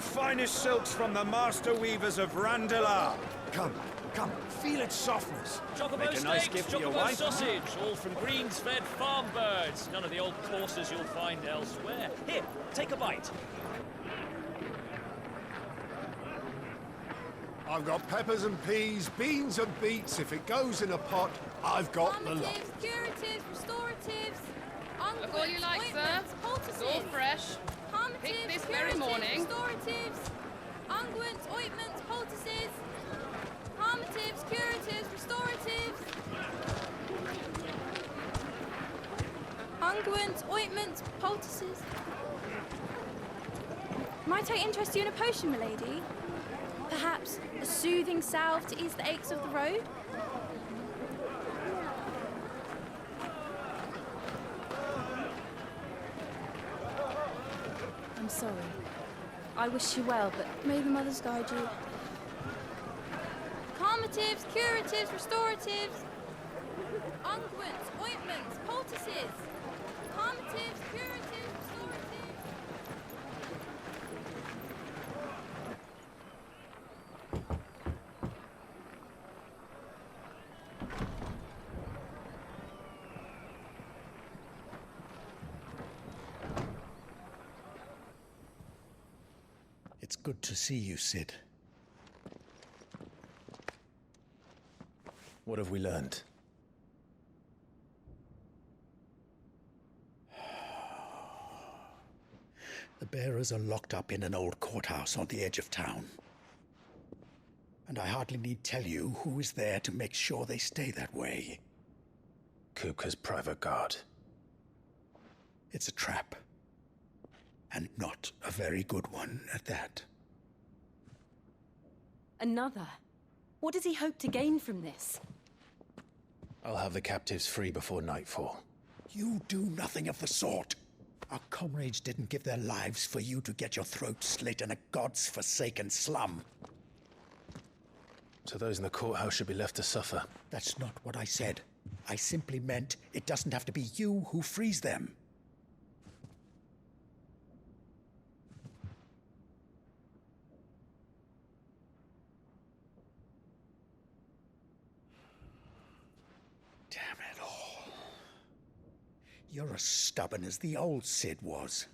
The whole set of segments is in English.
The finest silks from the master weavers of Randalar. Come, feel its softness. Chocobo Make a nice steaks, gift for your chocobo wife. sausage, all from greens-fed farm birds. None of the old courses you'll find elsewhere. Here, take a bite. I've got peppers and peas, beans and beets. If it goes in a pot, I've got the lot. Calmatives, curatives, restoratives, Look all you like, sir. It's all fresh. Picked this very morning. Restoratives, unguents, ointments, poultices. Calmatives, curatives, restoratives. Unguents, ointments, poultices. Might I interest you in a potion, milady? Perhaps a soothing salve to ease the aches of the road? I'm sorry. I wish you well, but may the mothers guide you. Calmatives, curatives, restoratives. Unguents, ointments, poultices. Calmatives, curatives, restoratives. It's good to see you, Sid. What have we learned? The bearers are locked up in an old courthouse on the edge of town. And I hardly need tell you who is there to make sure they stay that way. Kupka's private guard. It's a trap. And not a very good one at that. Another? What does he hope to gain from this? I'll have the captives free before nightfall. You do nothing of the sort. Our comrades didn't give their lives for you to get your throat slit in a god's-forsaken slum. So those in the courthouse should be left to suffer. That's not what I said. I simply meant it doesn't have to be you who frees them. Damn it all. You're as stubborn as the old Sid was.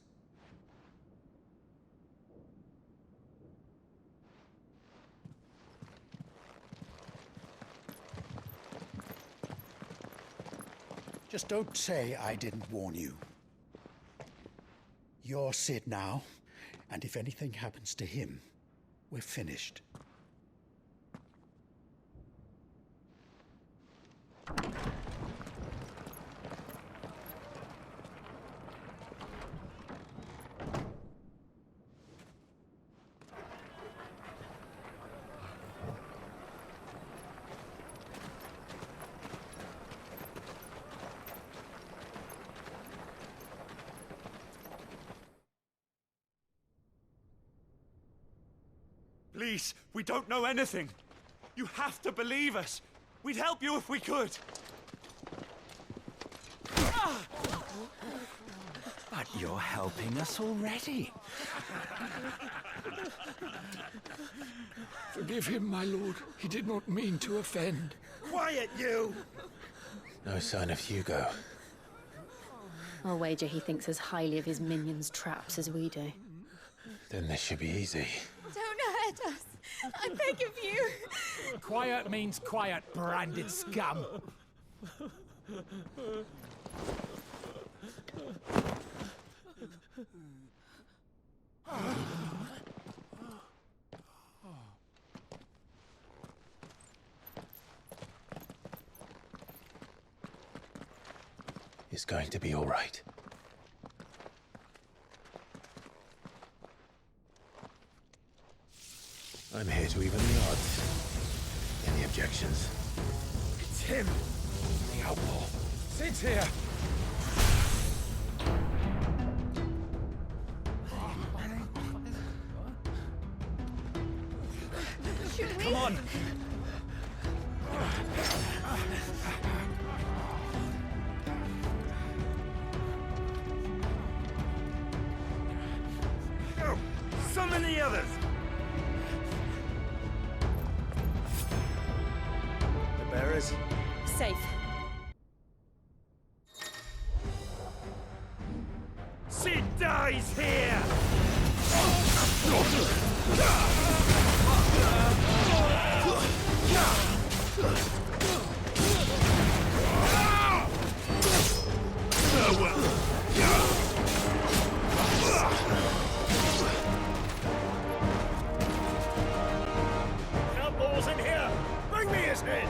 Just don't say I didn't warn you. You're Sid now, and if anything happens to him, we're finished. Please, we don't know anything. You have to believe us. We'd help you if we could. But you're helping us already. Forgive him, my lord. He did not mean to offend. Quiet, you! No sign of Hugo. I'll wager he thinks as highly of his minions' traps as we do. Then this should be easy. Don't hurt us. I beg of you. Quiet means quiet, branded scum. It's going to be all right. I'm here to even the odds. Any objections? It's him, the outlaw. Sid's here. Come on! Summon Even the others! The bearers? Safe. She dies here! Outlaws in here! Bring me his head!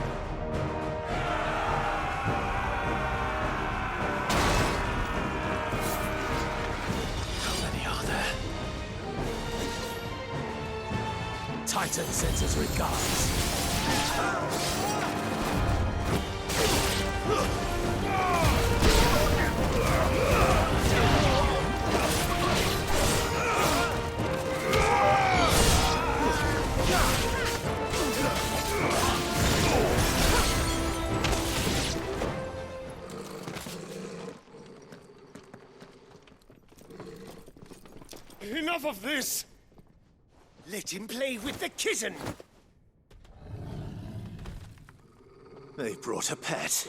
How many are there? Titan sends his regards. Enough of this! Let him play with the kitten! They brought a pet.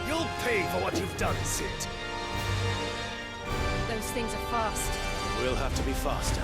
You'll pay for what you've done, Sid. Those things are fast. We'll have to be faster.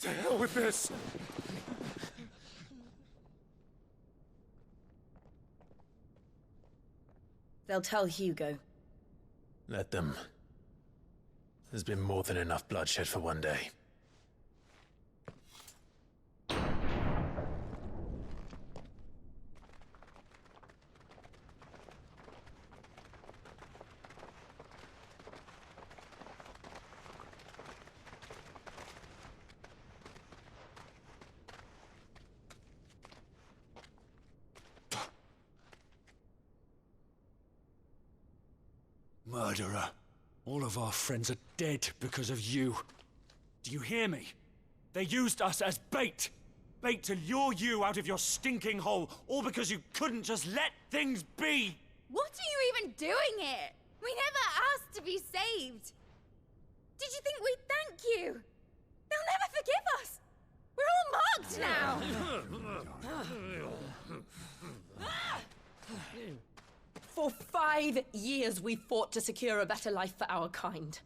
To hell with this! They'll tell Hugo. Let them. There's been more than enough bloodshed for one day. Murderer. All of our friends are dead because of you. Do you hear me? They used us as bait. Bait to lure you out of your stinking hole, all because you couldn't just let things be. What are you even doing here? We never asked to be saved. Did you think we'd thank you? They'll never forgive us. We're all marked now. For 5 years we fought to secure a better life for our kind.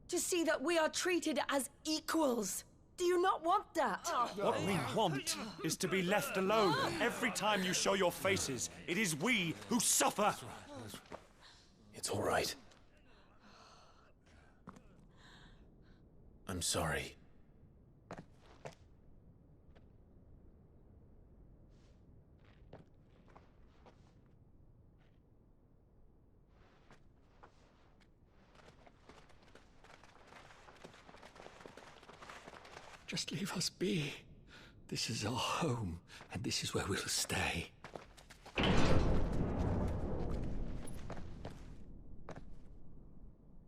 To see that we are treated as equals. Do you not want that? What we want is to be left alone. Every time you show your faces, it is we who suffer. It's all right. I'm sorry. Just leave us be. This is our home, and this is where we'll stay.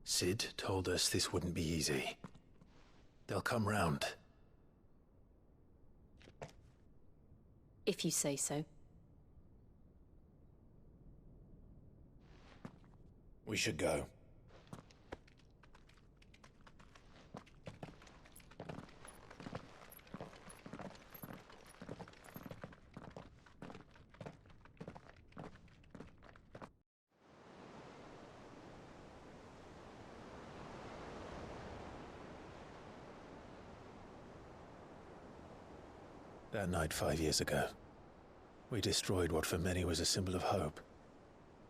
Sid told us this wouldn't be easy. They'll come round. If you say so. We should go. That night 5 years ago, we destroyed what for many was a symbol of hope.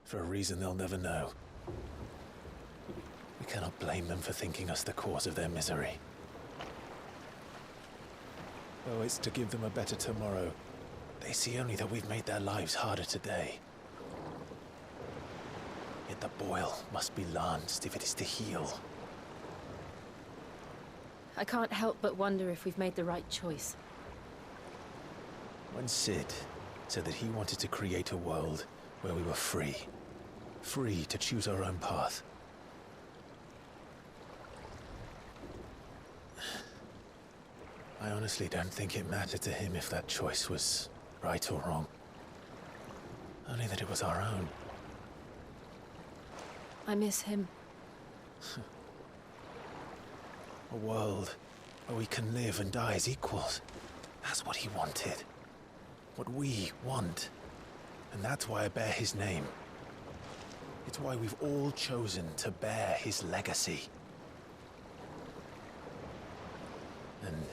For a reason they'll never know. We cannot blame them for thinking us the cause of their misery. Though it's to give them a better tomorrow, they see only that we've made their lives harder today. Yet the boil must be lanced if it is to heal. I can't help but wonder if we've made the right choice. When Sid said that he wanted to create a world where we were free. Free to choose our own path. I honestly don't think it mattered to him if that choice was right or wrong. Only that it was our own. I miss him. A world where we can live and die as equals. That's what he wanted. What we want. And that's why I bear his name. It's why we've all chosen to bear his legacy. And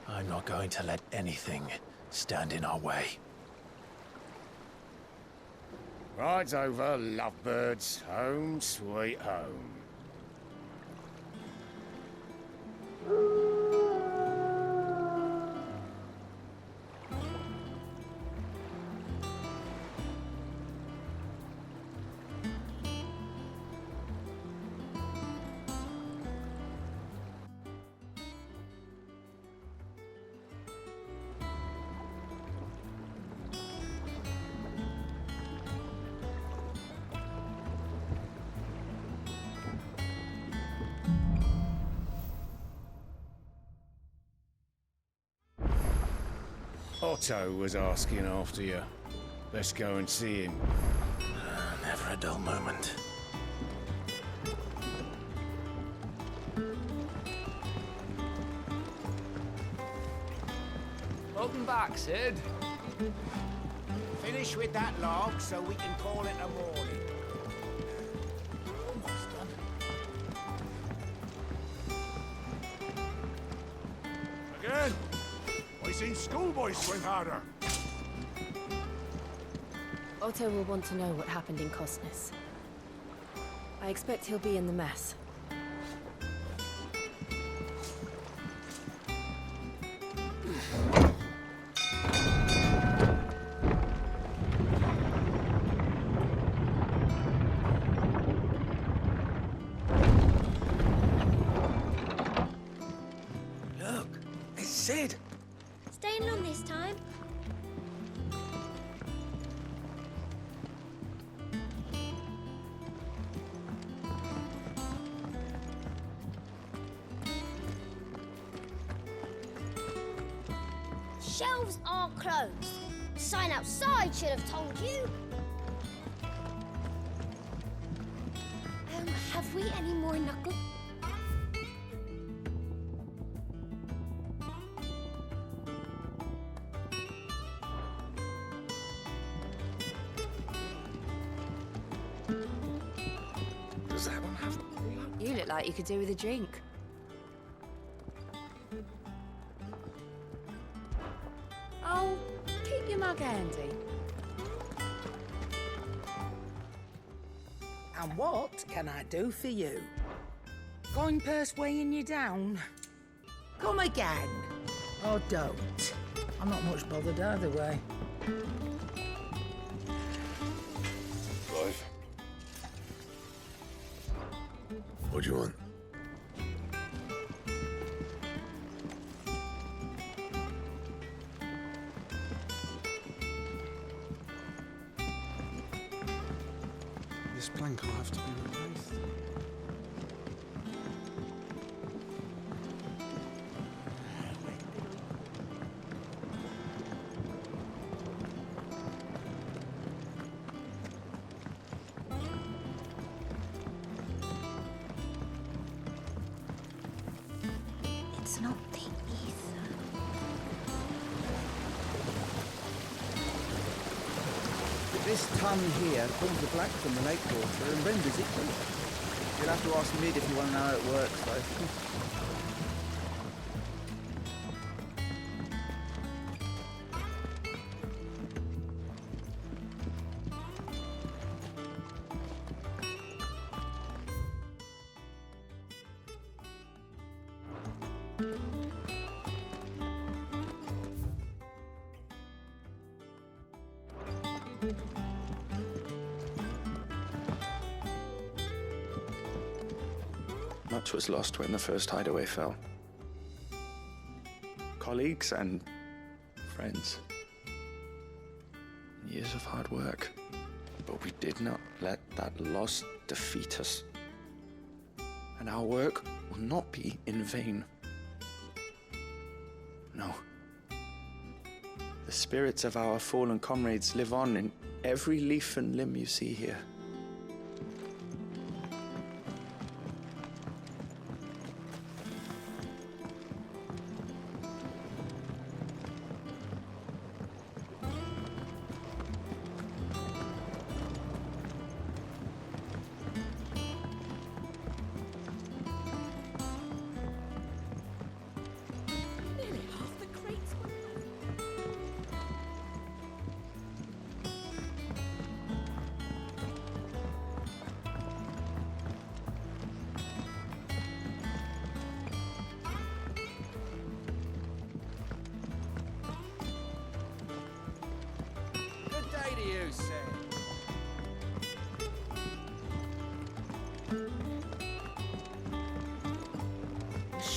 I'm not going to let anything stand in our way. Rides over, lovebirds. Home, sweet home. Otto was asking after you. Let's go and see him. Never a dull moment. Welcome back, Sid. Finish with that log so we can call it a morning. Almost done. Again? I seen schoolboys swing harder. Otto will want to know what happened in Costness. I expect he'll be in the mess. Look, it's Sid. Staying long this time? Shelves are closed. Sign outside should have told you. Have we any more knuckle? Does that one have... You look like you could do with a drink. mug handy? And what can I do for you? Going purse weighing you down? Come again. Or don't. I'm not much bothered either way. Clive? What do you want? This plank will have to be replaced. It's not the ether. This ton here pulls the black from the lake water and renders it blue. You'll have to ask Mid if you want to know how it works, though. Much was lost when the first hideaway fell. Colleagues and friends. Years of hard work. But we did not let that loss defeat us. And our work will not be in vain. No. The spirits of our fallen comrades live on in every leaf and limb you see here.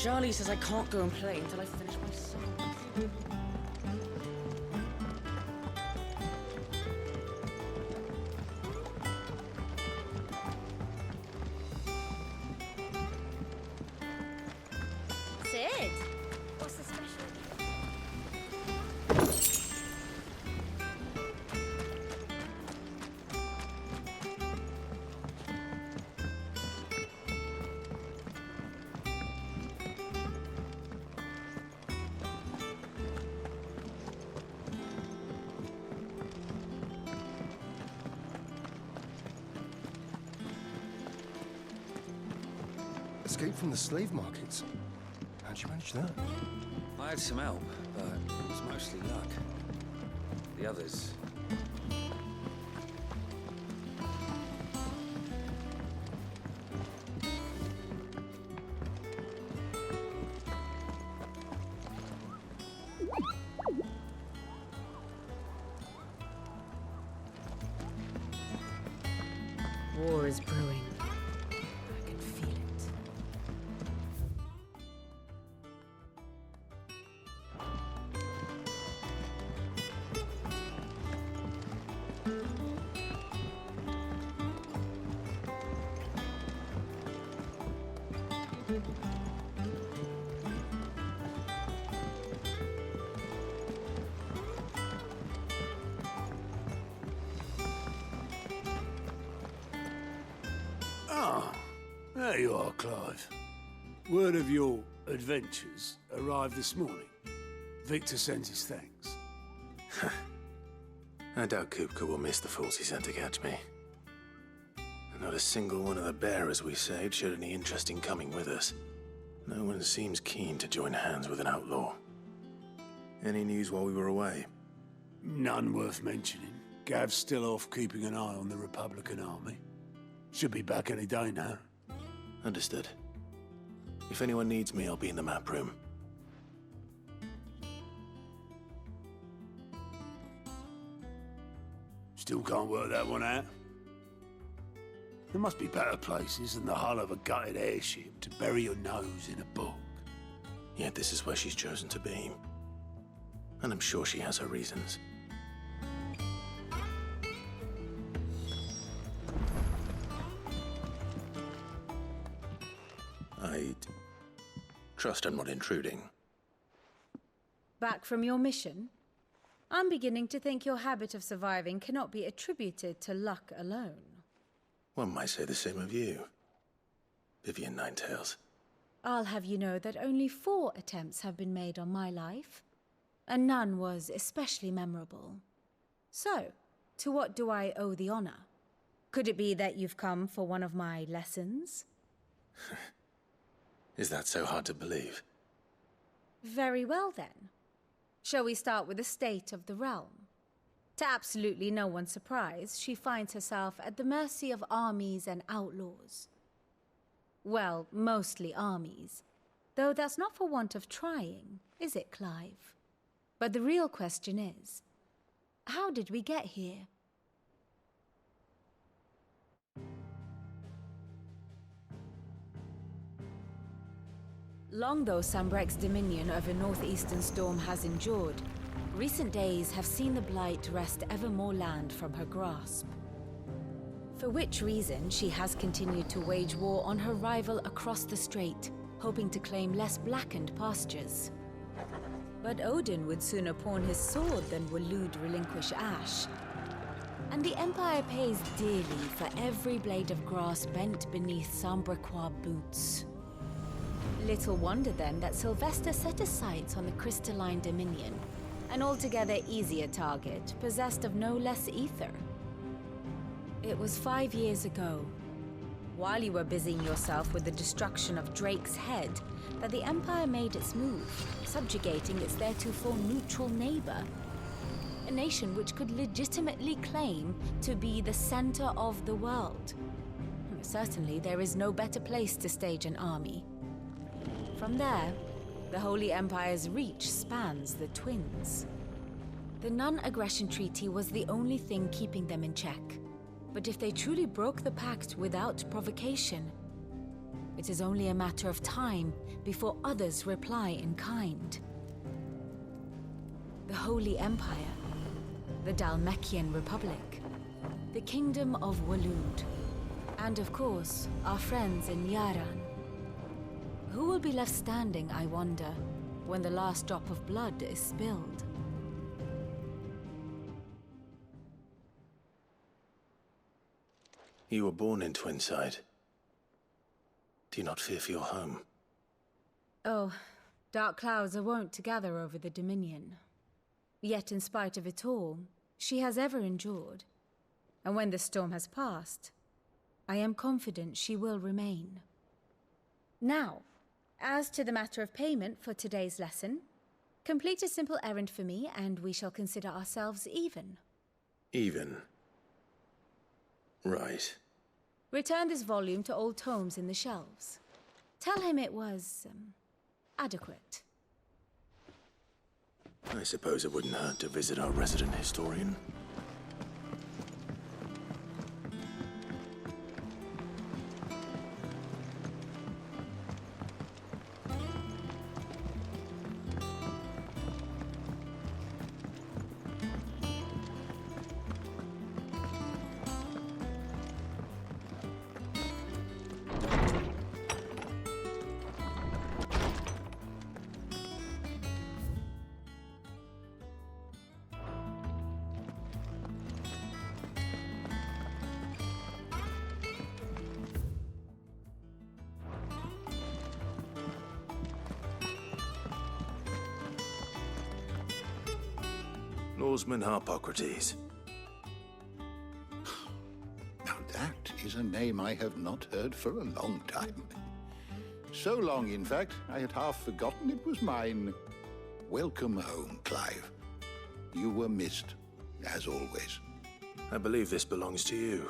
Charlie says I can't go and play until I finish my songs. Sid, what's the special? Escape from the slave markets. How'd you manage that? I had some help, but it was mostly luck. The others... War is brewing. I can feel it. Ah, there you are, Clive. Word of your adventures arrived this morning. Victor sends his thanks. I doubt Kupka will miss the fools he sent to catch me. And not a single one of the bearers we saved showed any interest in coming with us. No one seems keen to join hands with an outlaw. Any news while we were away? None worth mentioning. Gav's still off keeping an eye on the Republican army. Should be back any day now. Understood. If anyone needs me, I'll be in the map room. Still can't work that one out. There must be better places than the hull of a gutted airship to bury your nose in a book. Yet this is where she's chosen to be. And I'm sure she has her reasons. I'd trust I'm not intruding. Back from your mission? I'm beginning to think your habit of surviving cannot be attributed to luck alone. One might say the same of you, Vivian Ninetails. I'll have you know that only 4 attempts have been made on my life, and none was especially memorable. So, to what do I owe the honor? Could it be that you've come for one of my lessons? Is that so hard to believe? Very well then. Shall we start with the state of the realm? To absolutely no one's surprise, she finds herself at the mercy of armies and outlaws. Well, mostly armies. Though that's not for want of trying, is it, Clive? But the real question is, how did we get here? Long though Sambrek's dominion over northeastern Storm has endured, recent days have seen the Blight wrest ever more land from her grasp. For which reason she has continued to wage war on her rival across the strait, hoping to claim less blackened pastures. But Odin would sooner pawn his sword than Waloed relinquish Ash. And the Empire pays dearly for every blade of grass bent beneath Sambrequois boots. Little wonder then that Sylvester set his sights on the crystalline dominion, an altogether easier target, possessed of no less ether. It was 5 years ago, while you were busying yourself with the destruction of Drake's head, that the Empire made its move, subjugating its theretofore neutral neighbor. A nation which could legitimately claim to be the center of the world. Certainly, there is no better place to stage an army. From there, the Holy Empire's reach spans the Twins. The non-aggression treaty was the only thing keeping them in check. But if they truly broke the pact without provocation, it is only a matter of time before others reply in kind. The Holy Empire, the Dhalmekian Republic, the Kingdom of Waloed, and of course, our friends in Yaran. Who will be left standing, I wonder, when the last drop of blood is spilled? You were born in Twinside. Do you not fear for your home? Oh, dark clouds are wont to gather over the Dominion. Yet in spite of it all, she has ever endured. And when the storm has passed, I am confident she will remain. Now, as to the matter of payment for today's lesson, complete a simple errand for me and we shall consider ourselves even. Even? Right. Return this volume to old tomes in the shelves. Tell him it was, adequate. I suppose it wouldn't hurt to visit our resident historian. Norseman Harpocrates. Now that is a name I have not heard for a long time. So long, in fact, I had half forgotten it was mine. Welcome home, Clive. You were missed, as always. I believe this belongs to you.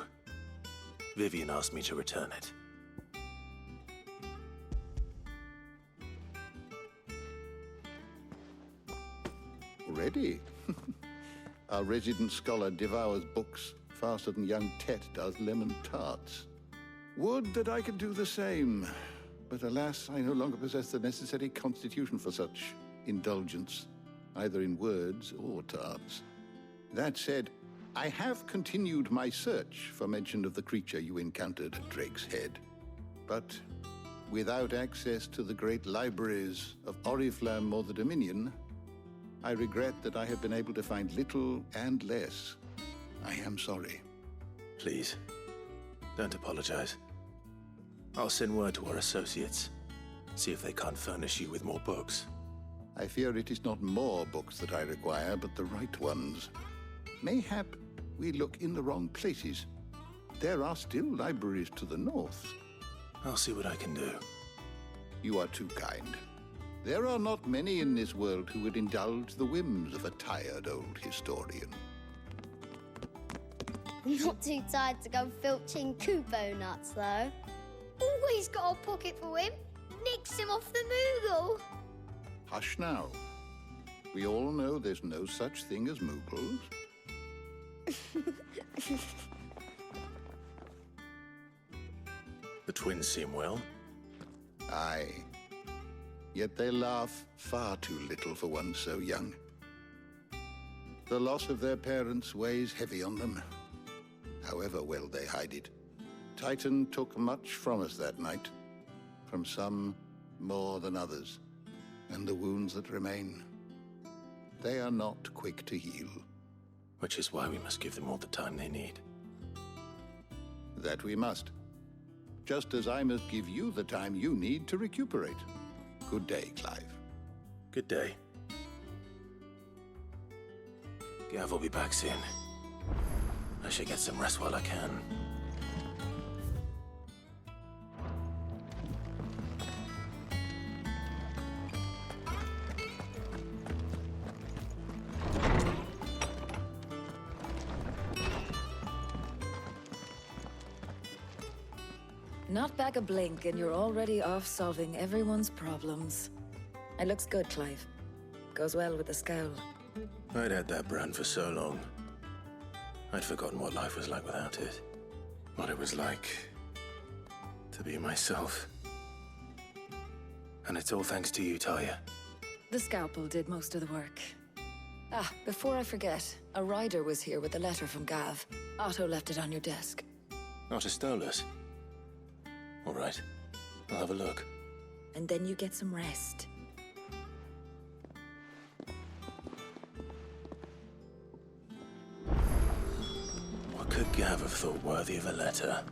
Vivian asked me to return it. Ready? Our resident scholar devours books faster than young Tet does lemon tarts. Would that I could do the same. But alas, I no longer possess the necessary constitution for such indulgence, either in words or tarts. That said, I have continued my search for mention of the creature you encountered at Drake's Head. But without access to the great libraries of Oriflamme or the Dominion, I regret that I have been able to find little and less. I am sorry. Please, don't apologize. I'll send word to our associates. See if they can't furnish you with more books. I fear it is not more books that I require, but the right ones. Mayhap we look in the wrong places. There are still libraries to the north. I'll see what I can do. You are too kind. There are not many in this world who would indulge the whims of a tired old historian. Not too tired to go filching Kupo nuts, though. Always got a pocket for him. Nicks him off the Moogle. Hush now. We all know there's no such thing as Moogles. The twins seem well. Aye. Yet they laugh far too little for one so young. The loss of their parents weighs heavy on them, however well they hide it. Titan took much from us that night, from some more than others, and the wounds that remain, they are not quick to heal. Which is why we must give them all the time they need. That we must. Just as I must give you the time you need to recuperate. Good day, Clive. Good day. Gav will be back soon. I should get some rest while I can. Not back a blink and you're already off solving everyone's problems. It looks good, Clive. Goes well with the scowl. I'd had that brand for so long. I'd forgotten what life was like without it. What it was like to be myself. And it's all thanks to you, Talia. The scalpel did most of the work. Ah, before I forget, a rider was here with a letter from Gav. Otto left it on your desk. Not a stole us. All right, I'll have a look. And then you get some rest. What could Gav have thought worthy of a letter?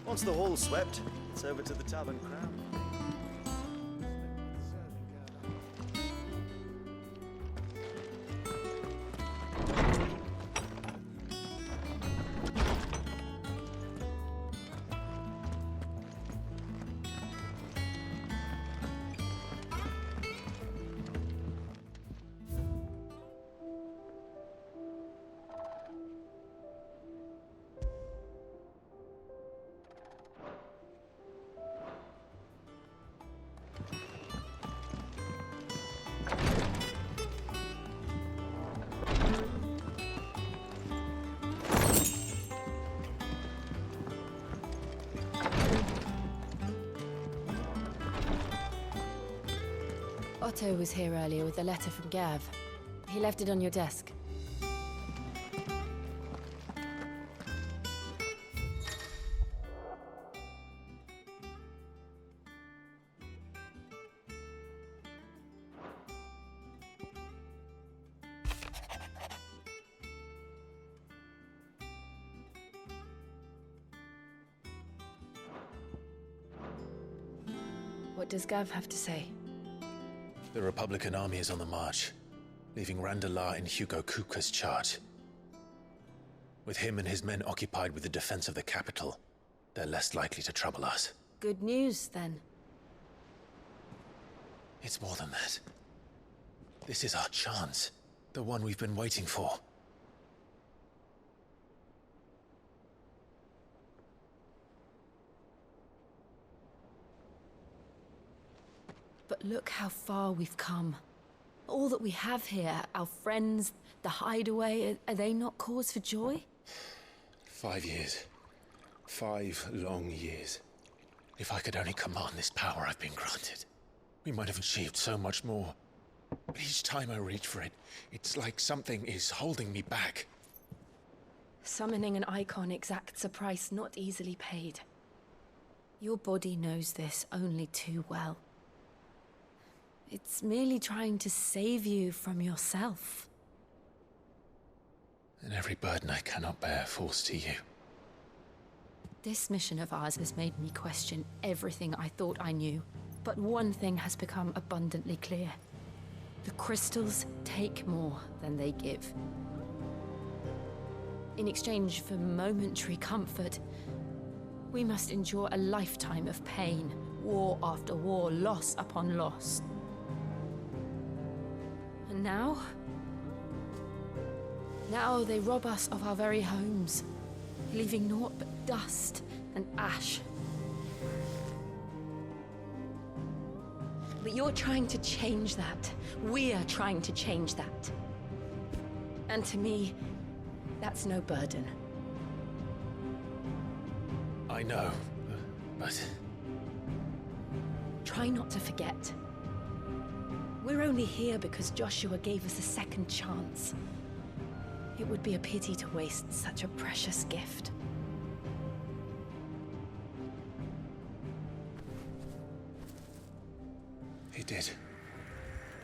Once the hall's swept, it's over to the Tavern Crown. Otto was here earlier with a letter from Gav. He left it on your desk. What does Gav have to say? The Republican army is on the march, leaving Randalar in Hugo Kuka's charge. With him and his men occupied with the defense of the capital, they're less likely to trouble us. Good news, then. It's more than that. This is our chance. The one we've been waiting for. But look how far we've come. All that we have here, our friends, the hideaway, are they not cause for joy? 5 years. 5 long years. If I could only command this power I've been granted, we might have achieved so much more. But each time I reach for it, it's like something is holding me back. Summoning an icon exacts a price not easily paid. Your body knows this only too well. It's merely trying to save you from yourself. And every burden I cannot bear falls to you. This mission of ours has made me question everything I thought I knew. But one thing has become abundantly clear. The crystals take more than they give. In exchange for momentary comfort, we must endure a lifetime of pain, war after war, loss upon loss. And now they rob us of our very homes, leaving naught but dust and ash. But you're trying to change that. We're trying to change that. And to me, that's no burden. I know, but... Try not to forget. We're only here because Joshua gave us a second chance. It would be a pity to waste such a precious gift. He did.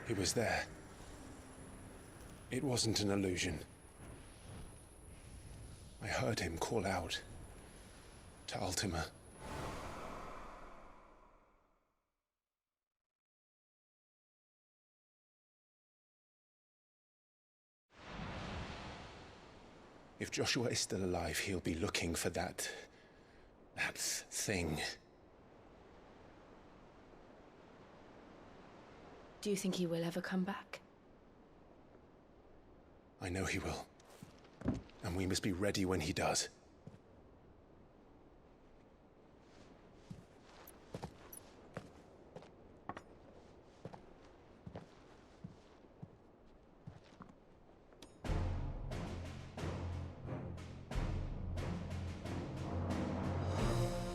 He was there. It wasn't an illusion. I heard him call out to Ultima. If Joshua is still alive, he'll be looking for that thing. Do you think he will ever come back? I know he will. And we must be ready when he does.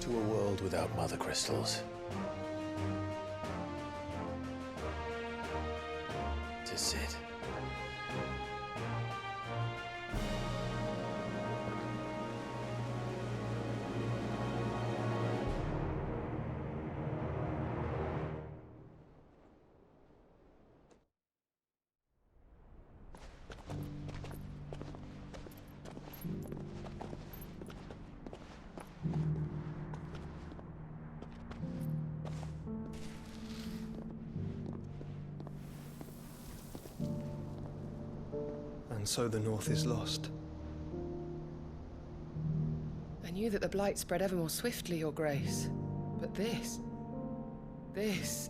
To a world without mother crystals. To Sid. And so the North is lost. I knew that the Blight spread ever more swiftly, Your Grace. But this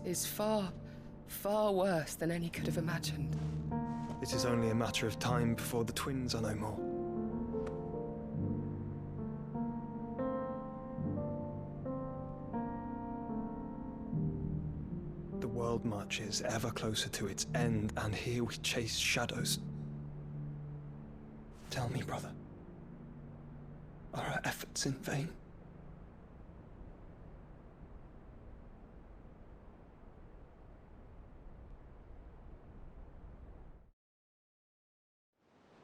is far, far worse than any could have imagined. It is only a matter of time before the twins are no more. The world marches ever closer to its end, and here we chase shadows. Tell me, brother, are our efforts in vain?